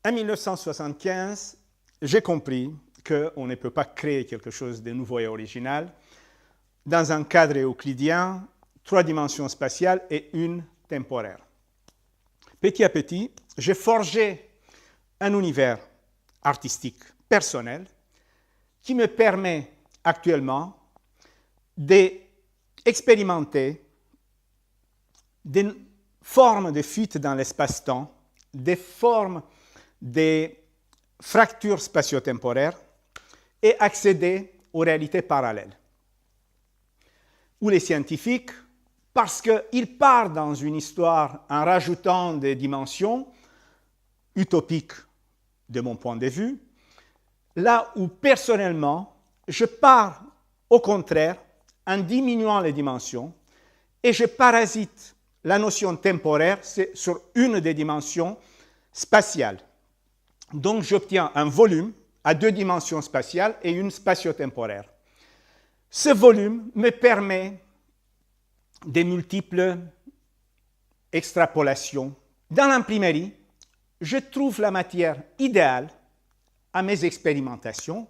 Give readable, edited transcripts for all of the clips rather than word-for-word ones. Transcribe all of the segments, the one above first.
En 1975, j'ai compris qu'on ne peut pas créer quelque chose de nouveau et original dans un cadre euclidien, 3 dimensions spatiales et une temporaire. Petit à petit, j'ai forgé un univers artistique personnel qui me permet actuellement d'expérimenter des formes de fuite dans l'espace-temps, des formes de fractures spatio-temporaires et accéder aux réalités parallèles. Où les scientifiques, parce qu'ils partent dans une histoire en rajoutant des dimensions utopiques de mon point de vue, là où personnellement, je pars au contraire en diminuant les dimensions et je parasite la notion temporaire sur une des dimensions spatiales. Donc j'obtiens un volume à 2 dimensions spatiales et une spatio-temporaire. Ce volume me permet des multiples extrapolations. Dans l'imprimerie, je trouve la matière idéale à mes expérimentations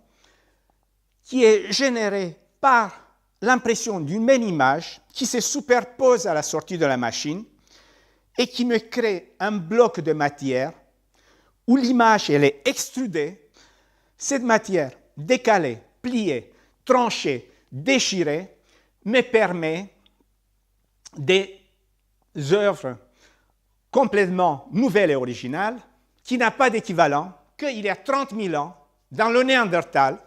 qui est générée par l'impression d'une même image qui se superpose à la sortie de la machine et qui me crée un bloc de matière où l'image elle est extrudée. Cette matière décalée, pliée, tranchée, déchirée me permet des œuvres complètement nouvelles et originales qui n'ont pas d'équivalent qu'il y a 30 000 ans dans le Néandertal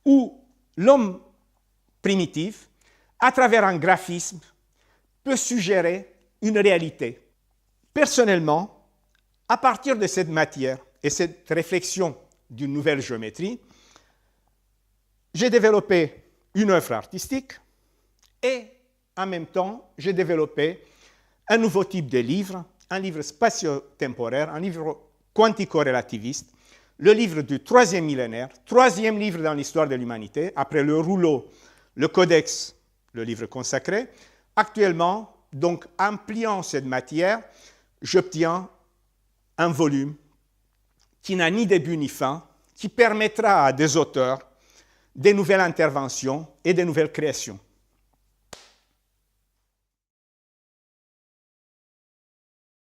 où l'homme primitif, à travers un graphisme, peut suggérer une réalité. Personnellement, à partir de cette matière et cette réflexion d'une nouvelle géométrie, j'ai développé une œuvre artistique et en même temps, j'ai développé un nouveau type de livre, un livre spatio-temporaire, un livre quantico-relativiste, le livre du 3e millénaire, 3e livre dans l'histoire de l'humanité, après le rouleau, le codex, le livre consacré. Actuellement, donc, en pliant cette matière, j'obtiens un volume qui n'a ni début ni fin, qui permettra à des auteurs des nouvelles interventions et des nouvelles créations.